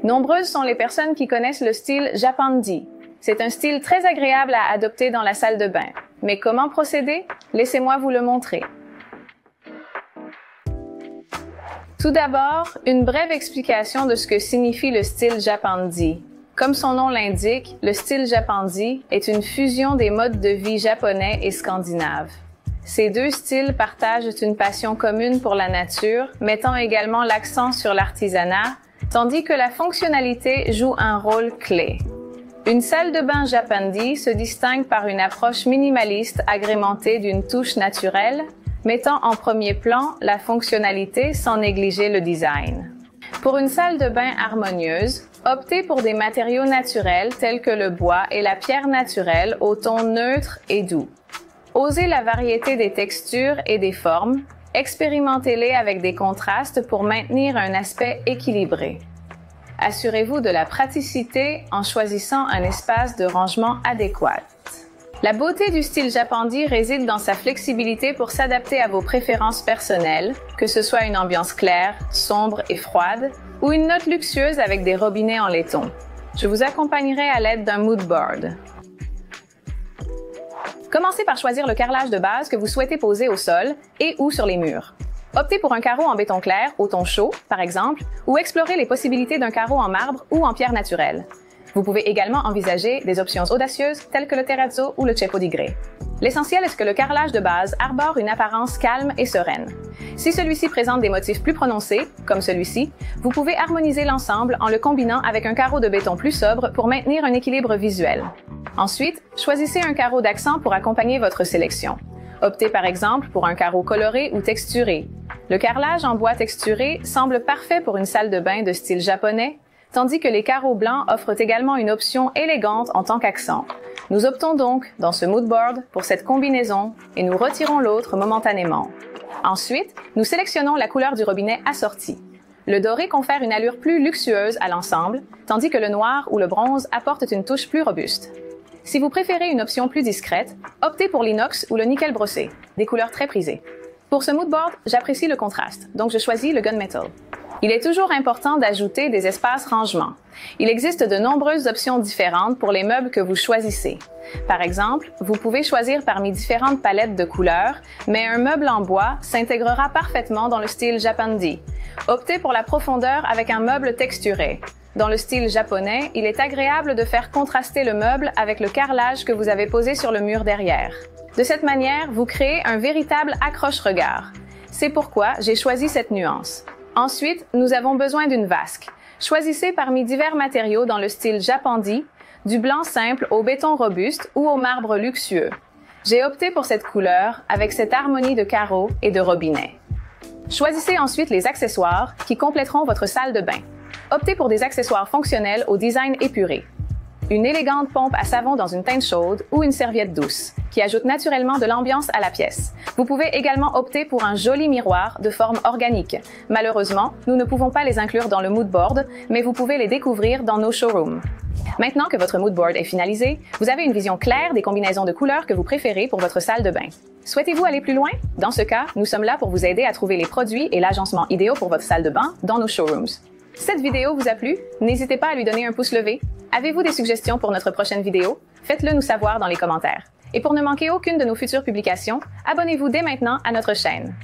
Nombreuses sont les personnes qui connaissent le style Japandi. C'est un style très agréable à adopter dans la salle de bain. Mais comment procéder? Laissez-moi vous le montrer. Tout d'abord, une brève explication de ce que signifie le style Japandi. Comme son nom l'indique, le style Japandi est une fusion des modes de vie japonais et scandinaves. Ces deux styles partagent une passion commune pour la nature, mettant également l'accent sur l'artisanat, tandis que la fonctionnalité joue un rôle clé. Une salle de bain Japandi se distingue par une approche minimaliste agrémentée d'une touche naturelle, mettant en premier plan la fonctionnalité sans négliger le design. Pour une salle de bain harmonieuse, optez pour des matériaux naturels tels que le bois et la pierre naturelle au ton neutre et doux. Osez la variété des textures et des formes, expérimentez-les avec des contrastes pour maintenir un aspect équilibré. Assurez-vous de la praticité en choisissant un espace de rangement adéquat. La beauté du style Japandi réside dans sa flexibilité pour s'adapter à vos préférences personnelles, que ce soit une ambiance claire, sombre et froide, ou une note luxueuse avec des robinets en laiton. Je vous accompagnerai à l'aide d'un mood board. Commencez par choisir le carrelage de base que vous souhaitez poser au sol et ou sur les murs. Optez pour un carreau en béton clair au ton chaud, par exemple, ou explorez les possibilités d'un carreau en marbre ou en pierre naturelle. Vous pouvez également envisager des options audacieuses telles que le terrazzo ou le ceppo di grès. L'essentiel est que le carrelage de base arbore une apparence calme et sereine. Si celui-ci présente des motifs plus prononcés, comme celui-ci, vous pouvez harmoniser l'ensemble en le combinant avec un carreau de béton plus sobre pour maintenir un équilibre visuel. Ensuite, choisissez un carreau d'accent pour accompagner votre sélection. Optez par exemple pour un carreau coloré ou texturé. Le carrelage en bois texturé semble parfait pour une salle de bain de style japonais, tandis que les carreaux blancs offrent également une option élégante en tant qu'accent. Nous optons donc, dans ce mood board, pour cette combinaison et nous retirons l'autre momentanément. Ensuite, nous sélectionnons la couleur du robinet assorti. Le doré confère une allure plus luxueuse à l'ensemble, tandis que le noir ou le bronze apportent une touche plus robuste. Si vous préférez une option plus discrète, optez pour l'inox ou le nickel brossé, des couleurs très prisées. Pour ce mood board, j'apprécie le contraste, donc je choisis le gunmetal. Il est toujours important d'ajouter des espaces rangement. Il existe de nombreuses options différentes pour les meubles que vous choisissez. Par exemple, vous pouvez choisir parmi différentes palettes de couleurs, mais un meuble en bois s'intégrera parfaitement dans le style Japandi. Optez pour la profondeur avec un meuble texturé. Dans le style japonais, il est agréable de faire contraster le meuble avec le carrelage que vous avez posé sur le mur derrière. De cette manière, vous créez un véritable accroche-regard. C'est pourquoi j'ai choisi cette nuance. Ensuite, nous avons besoin d'une vasque. Choisissez parmi divers matériaux dans le style Japandi, du blanc simple au béton robuste ou au marbre luxueux. J'ai opté pour cette couleur avec cette harmonie de carreaux et de robinets. Choisissez ensuite les accessoires qui compléteront votre salle de bain. Optez pour des accessoires fonctionnels au design épuré. Une élégante pompe à savon dans une teinte chaude ou une serviette douce, qui ajoute naturellement de l'ambiance à la pièce. Vous pouvez également opter pour un joli miroir de forme organique. Malheureusement, nous ne pouvons pas les inclure dans le mood board, mais vous pouvez les découvrir dans nos showrooms. Maintenant que votre mood board est finalisé, vous avez une vision claire des combinaisons de couleurs que vous préférez pour votre salle de bain. Souhaitez-vous aller plus loin? Dans ce cas, nous sommes là pour vous aider à trouver les produits et l'agencement idéaux pour votre salle de bain dans nos showrooms. Cette vidéo vous a plu? N'hésitez pas à lui donner un pouce levé. Avez-vous des suggestions pour notre prochaine vidéo? Faites-le nous savoir dans les commentaires. Et pour ne manquer aucune de nos futures publications, abonnez-vous dès maintenant à notre chaîne.